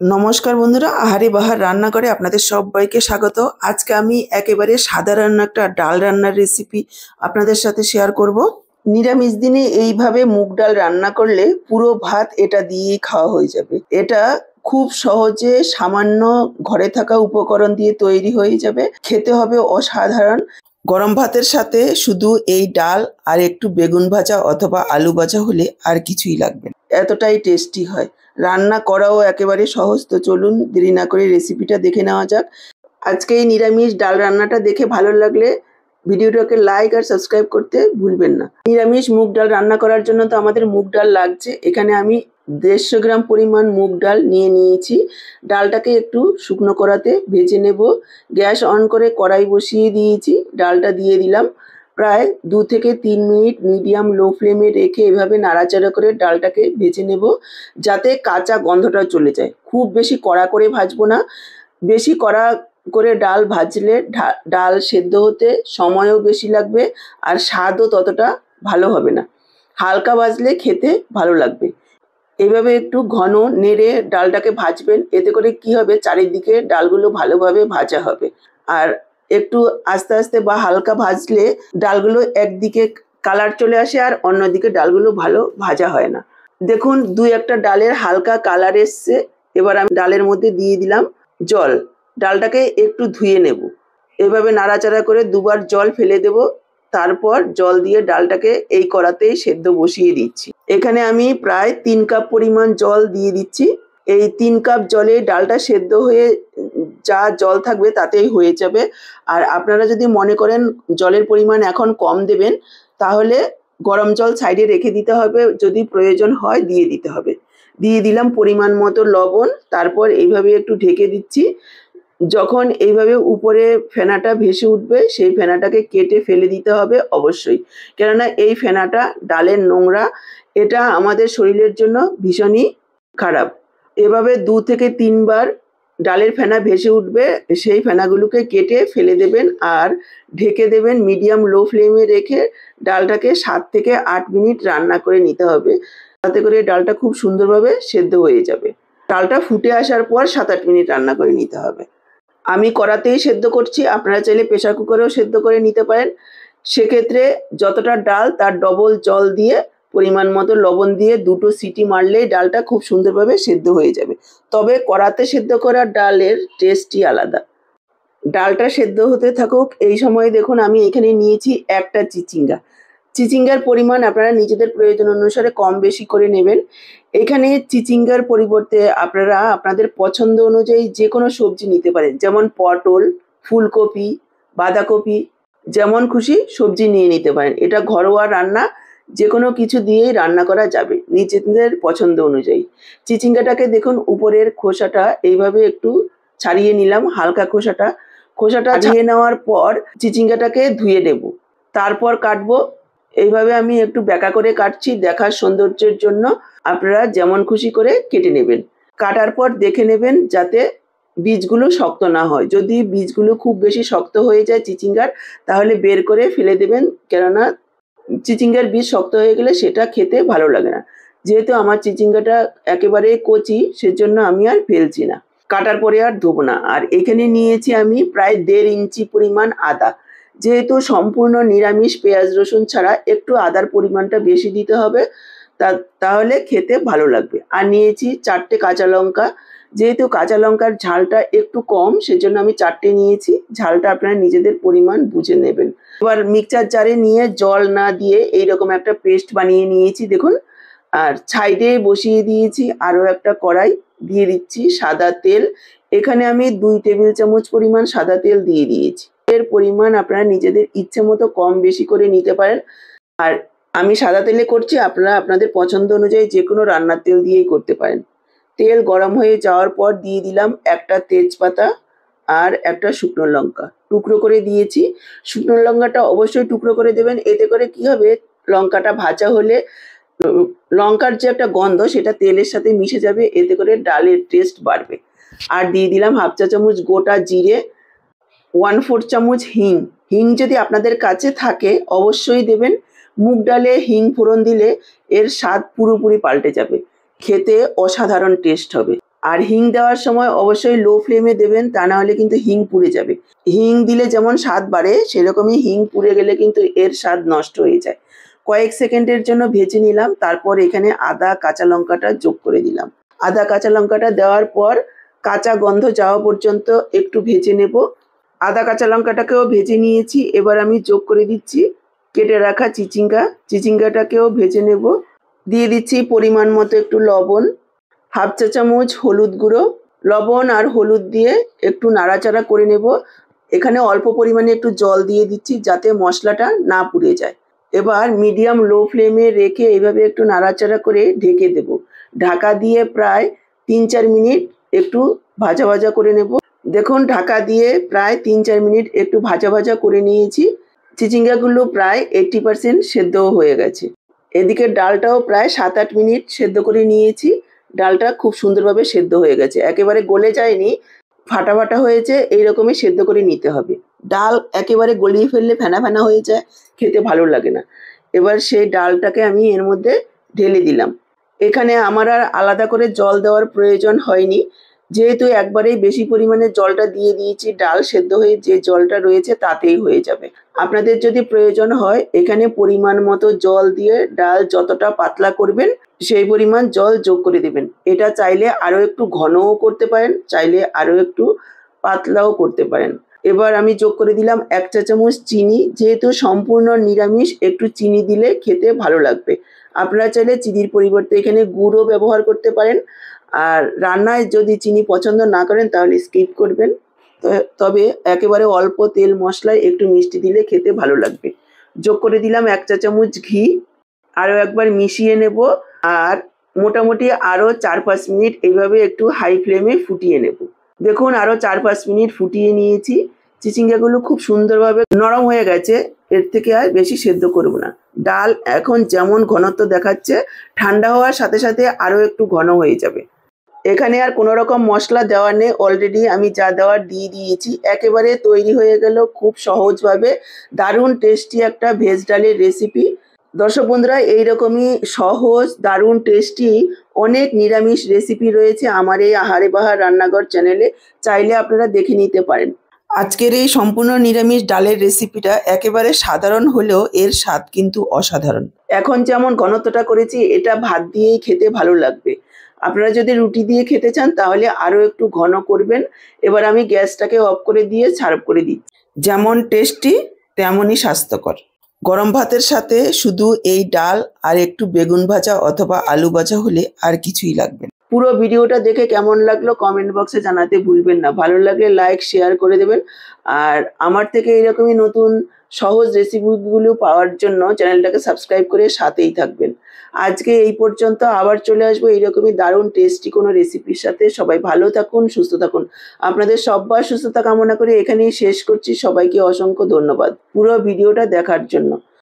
নমস্কার বন্ধুরা, আহারে বাহার রান্নাঘরে আপনাদের সবাইকে স্বাগত। আজকে আমি একেবারে সাধারণ একটা ডাল রান্নার রেসিপি আপনাদের সাথে শেয়ার করব। নিরামিষ দিনে এইভাবে মুগ ডাল রান্না করলে পুরো ভাত এটা দিয়েই খাওয়া হয়ে যাবে। এটা খুব সহজে সামান্য ঘরে থাকা উপকরণ দিয়ে তৈরি হয়ে যাবে, খেতে হবে অসাধারণ। গরম ভাতের সাথে শুধু এই ডাল আর একটু বেগুন ভাজা অথবা আলু ভাজা হলে আর কিছুই লাগবে না, এতটাই টেস্টি হয়। রান্না করাও একেবারে সহজ। তো চলুন দেরি না করে রেসিপিটা দেখে নেওয়া যাক। আজকে এই নিরামিষ ডাল রান্নাটা দেখে ভালো লাগলে ভিডিওটাকে লাইক আর সাবস্ক্রাইব করতে ভুলবেন না। নিরামিষ মুগ ডাল রান্না করার জন্য তো আমাদের মুগ ডাল লাগছে। এখানে আমি 150 গ্রাম পরিমাণ মুগ ডাল নিয়েছি। ডালটাকে একটু শুকনো কড়াতে ভেজে নেব। গ্যাস অন করে কড়াই বসিয়ে দিয়েছি, ডালটা দিয়ে দিলাম। প্রায় 2 থেকে 3 মিনিট মিডিয়াম লো ফ্লেমে রেখে এভাবে নাড়াচাড়া করে ডালটাকে ভেজে নেব, যাতে কাঁচা গন্ধটা চলে যায়। খুব বেশি কড়া করে ভাজবো না, বেশি কড়া করে ডাল ভাজলে ডাল সেদ্ধ হতে সময়ও বেশি লাগবে আর স্বাদও ততটা ভালো হবে না। হালকা ভাজলে খেতে ভালো লাগবে। এইভাবে একটু ঘন নেড়ে ডালটাকে ভাজবেন, এতে করে কি হবে, চারিদিকে ডালগুলো ভালোভাবে ভাজা হবে। আর একটু আস্তে আস্তে বা হালকা ভাজলে ডালগুলো একদিকে কালার চলে আসে আর অন্যদিকে ডালগুলো ভালো ভাজা হয় না। দেখুন 2-1টা ডালের হালকা কালার এসছে। এবার আমি ডালের মধ্যে দিয়ে দিলাম জল। ডালটাকে একটু ধুয়ে নেব। এভাবে নাড়াচাড়া করে 2বার জল ফেলে দেব। তারপর জল দিয়ে ডালটাকে এই কড়াতেই সেদ্ধ বসিয়ে দিচ্ছি। এখানে আমি প্রায় 3 কাপ পরিমাণ জল দিয়ে দিচ্ছি। এই 3 কাপ জলে ডালটা সেদ্ধ হয়ে যা জল থাকবে তাতেই হয়ে যাবে। আর আপনারা যদি মনে করেন জলের পরিমাণ এখন কম দেবেন, তাহলে গরম জল সাইডে রেখে দিতে হবে, যদি প্রয়োজন হয় দিয়ে দিতে হবে। দিয়ে দিলাম পরিমাণ মতো লবণ। তারপর এইভাবে একটু ঢেকে দিচ্ছি। যখন এইভাবে উপরে ফেনাটা ভেসে উঠবে, সেই ফেনাটাকে কেটে ফেলে দিতে হবে অবশ্যই, কেননা এই ফেনাটা ডালের নোংরা, এটা আমাদের শরীরের জন্য ভীষণই খারাপ। এভাবে 2 থেকে 3 বার ডালের ফেনা ভেসে উঠবে, সেই ফেনাগুলোকে কেটে ফেলে দেবেন আর ঢেকে দেবেন মিডিয়াম লো ফ্লেমে রেখে। ডালটাকে 7 থেকে 8 মিনিট রান্না করে নিতে হবে, তাতে করে ডালটা খুব সুন্দরভাবে সেদ্ধ হয়ে যাবে। ডালটা ফুটে আসার পর 7-8 মিনিট রান্না করে নিতে হবে। আমি কড়াতেই সেদ্ধ করছি, আপনারা চাইলে প্রেসার কুকারেও সেদ্ধ করে নিতে পারেন। সেক্ষেত্রে যতটা ডাল তার ডবল জল দিয়ে পরিমাণ মতো লবণ দিয়ে 2টো সিটি মারলেই ডালটা খুব সুন্দরভাবে সেদ্ধ হয়ে যাবে। তবে কড়াতে সেদ্ধ করা ডালের টেস্টই আলাদা। ডালটা সেদ্ধ হতে থাকুক। এই সময় দেখুন আমি এখানে নিয়েছি একটা চিচিঙ্গা। চিচিঙ্গার পরিমাণ আপনারা নিজেদের প্রয়োজন অনুসারে কম বেশি করে নেবেন। এখানে চিচিঙ্গার পরিবর্তে আপনারা আপনাদের পছন্দ অনুযায়ী যে কোনো সবজি নিতে পারেন, যেমন পটল, ফুলকপি, বাঁধাকপি, যেমন খুশি সবজি নিয়ে নিতে পারেন। এটা ঘরোয়া রান্না, যে কোনো কিছু দিয়েই রান্না করা যাবে নিজেদের পছন্দ অনুযায়ী। চিচিঙ্গাটাকে দেখুন উপরের খোসাটা এইভাবে একটু ছাড়িয়ে নিলাম, হালকা খোসাটা ছাড়িয়ে নেওয়ার পর চিচিঙ্গাটাকে ধুয়ে নেব, তারপর কাটবো। এইভাবে আমি একটু ব্যাকা করে কাটছি দেখার সৌন্দর্যের জন্য। আপনারা যেমন খুশি করে কেটে নেবেন। কাটার পর দেখে নেবেন যাতে বীজগুলো শক্ত না হয়। যদি বীজগুলো খুব বেশি শক্ত হয়ে যায় চিচিঙ্গার, তাহলে বের করে ফেলে দেবেন, কেননা চিচিঙ্গার বীজ শক্ত হয়ে গেলে সেটা খেতে ভালো লাগে না। যেহেতু আমার চিচিঙ্গাটা একেবারে কচি, সেজন্য আমি আর ফেলছি না, কাটার পরে আর ধোবো না। আর এখানে নিয়েছি আমি প্রায় 1.5 ইঞ্চি পরিমাণ আদা। যেহেতু সম্পূর্ণ নিরামিষ, পেঁয়াজ রসুন ছাড়া, একটু আদার পরিমাণটা বেশি দিতে হবে, তাহলে খেতে ভালো লাগবে। আর নিয়েছি 4টে কাঁচা লঙ্কা। যেহেতু কাঁচা লঙ্কার ঝালটা একটু কম, সেজন্য আমি 4টে নিয়েছি। ঝালটা আপনারা নিজেদের পরিমাণ বুঝে নেবেন। এবার মিক্সচার জারে নিয়ে জল না দিয়ে এইরকম একটা পেস্ট বানিয়ে নিয়েছি দেখুন। আর সাইডে বসিয়ে দিয়েছি আরও একটা কড়াই, দিয়ে দিচ্ছি সাদা তেল। এখানে আমি 2 টেবিল চামচ পরিমাণ সাদা তেল দিয়ে দিয়েছি। এর পরিমাণ আপনারা নিজেদের ইচ্ছে মতো কম বেশি করে নিতে পারেন। আর আমি সাদা তেলে করছি, আপনারা আপনাদের পছন্দ অনুযায়ী যে কোনো রান্নার তেল দিয়েই করতে পারেন। তেল গরম হয়ে যাওয়ার পর দিয়ে দিলাম একটা তেজপাতা আর একটা শুকনো লঙ্কা টুকরো করে দিয়েছি। শুকনো লঙ্কাটা অবশ্যই টুকরো করে দেবেন, এতে করে কি হবে, লঙ্কাটা ভাজা হলে লঙ্কার যে একটা গন্ধ সেটা তেলের সাথে মিশে যাবে, এতে করে ডালের টেস্ট বাড়বে। আর দিয়ে দিলাম 1/2 চা চামচ গোটা জিরে, 1/4 চামচ হিং। হিং যদি আপনাদের কাছে থাকে অবশ্যই দেবেন। মুগ ডালে হিং ফোড়ন দিলে এর স্বাদ পুরোপুরি পাল্টে যাবে, খেতে অসাধারণ টেস্ট হবে। আর হিং দেওয়ার সময় অবশ্যই লো ফ্লেমে দেবেন, তা না হলে কিন্তু হিং পুড়ে যাবে। হিং দিলে যেমন স্বাদ বাড়ে, সেরকমই হিং পুড়ে গেলে কিন্তু এর স্বাদ নষ্ট হয়ে যায়। কয়েক সেকেন্ডের জন্য ভেজে নিলাম, তারপর এখানে আদা কাঁচা লঙ্কাটা যোগ করে দিলাম। আদা কাঁচা লঙ্কাটা দেওয়ার পর কাঁচা গন্ধ যাওয়া পর্যন্ত একটু ভেজে নেব। আদা কাঁচা লঙ্কাটাকেও ভেজে নিয়েছি, এবার আমি যোগ করে দিচ্ছি কেটে রাখা চিচিঙ্গাটাকেও ভেজে নেব। দিয়ে দিচ্ছি পরিমাণ মতো একটু লবণ, হাফ চা চামচ হলুদ গুঁড়ো। লবণ আর হলুদ দিয়ে একটু নাড়াচাড়া করে নেব। এখানে অল্প পরিমাণে একটু জল দিয়ে দিচ্ছি যাতে মশলাটা না পুড়ে যায়। এবার মিডিয়াম লো ফ্লেমে রেখে এইভাবে একটু নাড়াচাড়া করে ঢেকে দেব। ঢাকা দিয়ে প্রায় ৩-৪ মিনিট একটু ভাজা ভাজা করে নেব। দেখুন ঢাকা দিয়ে প্রায় ৩-৪ মিনিট একটু ভাজা ভাজা করে নিয়েছি। চিচিঙ্গাগুলো প্রায় 80% সেদ্ধও হয়ে গেছে। এদিকে ডালটাও প্রায় ৭-৮ মিনিট সেদ্ধ করে নিয়েছি। ডালটা খুব সুন্দরভাবে সেদ্ধ হয়ে গেছে, একেবারে গলে যায়নি, ফাটা ফাটা হয়েছে, এইরকমই সেদ্ধ করে নিতে হবে। ডাল একেবারে গলিয়ে ফেললে ফেনা ফেনা হয়ে যায়, খেতে ভালো লাগে না। এবার সেই ডালটাকে আমি এর মধ্যে ঢেলে দিলাম। এখানে আমার আর আলাদা করে জল দেওয়ার প্রয়োজন হয়নি, যেহেতু একবারেই বেশি পরিমাণে জলটা দিয়ে দিয়েছি, ডাল সেদ্ধ হয়ে যে জলটা রয়েছে তাতেই হয়ে যাবে। আপনাদের যদি প্রয়োজন হয় এখানে পরিমাণ মতো জল দিয়ে ডাল যতটা পাতলা করবেন সেই পরিমাণ জল যোগ করে দেবেন। এটা চাইলে আরও একটু ঘনও করতে পারেন, চাইলে আরও একটু পাতলাও করতে পারেন। এবার আমি যোগ করে দিলাম ১ চা চামচ চিনি, যেহেতু সম্পূর্ণ নিরামিষ একটু চিনি দিলে খেতে ভালো লাগবে। আপনারা চাইলে চিনির পরিবর্তে এখানে গুড়ও ব্যবহার করতে পারেন। আর রান্নায় যদি চিনি পছন্দ না করেন তাহলে স্কিপ করবেন। তবে একেবারে অল্প তেল মশলায় একটু মিষ্টি দিলে খেতে ভালো লাগবে। যোগ করে দিলাম ১ চা চামচ ঘি। আরও একবার মিশিয়ে নেব আর মোটামুটি আরও ৪-৫ মিনিট এইভাবে একটু হাই ফ্লেমে ফুটিয়ে নেব। দেখুন আরও ৪-৫ মিনিট ফুটিয়ে নিয়েছি। চিচিঙ্গাগুলো খুব সুন্দরভাবে নরম হয়ে গেছে, এর থেকে আর বেশি সেদ্ধ করব না। ডাল এখন যেমন ঘনত্ব দেখাচ্ছে, ঠান্ডা হওয়ার সাথে সাথে আরও একটু ঘন হয়ে যাবে। এখানে আর কোনো রকম মশলা দেওয়ার নেই, অলরেডি আমি যা দেওয়ার দিয়ে দিয়েছি। একেবারে তৈরি হয়ে গেল খুব সহজভাবে দারুণ টেস্টি একটা ভেজ ডালের রেসিপি। দর্শক বন্ধুরা, এইরকমই সহজ দারুণ টেস্টি অনেক নিরামিষ রেসিপি রয়েছে আমার এই আহারে বাহার রান্নাঘর চ্যানেলে, চাইলে আপনারা দেখে নিতে পারেন। আজকের এই সম্পূর্ণ নিরামিষ ডালের রেসিপিটা একেবারে সাধারণ হলেও এর স্বাদ কিন্তু অসাধারণ। এখন যেমন ঘনত্বটা করেছি, এটা ভাত দিয়েই খেতে ভালো লাগবে। আপনারা যদি রুটি দিয়ে খেতে চান তাহলে আরও একটু ঘন করবেন। এবার আমি গ্যাসটাকে অফ করে দিয়ে সার্ভ করে দিচ্ছি। যেমন টেস্টি তেমনই স্বাস্থ্যকর। গরম ভাতের সাথে শুধু এই ডাল আর একটু বেগুন ভাজা অথবা আলু ভাজা হলে আর কিছুই লাগবে না। পুরো ভিডিওটা দেখে কেমন লাগলো কমেন্ট বক্সে জানাতে ভুলবেন না। ভালো লাগলে লাইক শেয়ার করে দেবেন। আর আমার থেকে এরকমই নতুন সহজ রেসিপিগুলো পাওয়ার জন্য চ্যানেলটাকে সাবস্ক্রাইব করে সাথেই থাকবেন। আজকে এই পর্যন্ত, আবার চলে আসবো এইরকমই দারুণ টেস্টি কোনো রেসিপির সাথে। সবাই ভালো থাকুন, সুস্থ থাকুন। আপনাদের সবার সুস্থতা কামনা করে এখানেই শেষ করছি। সবাইকে অসংখ্য ধন্যবাদ পুরো ভিডিওটা দেখার জন্য।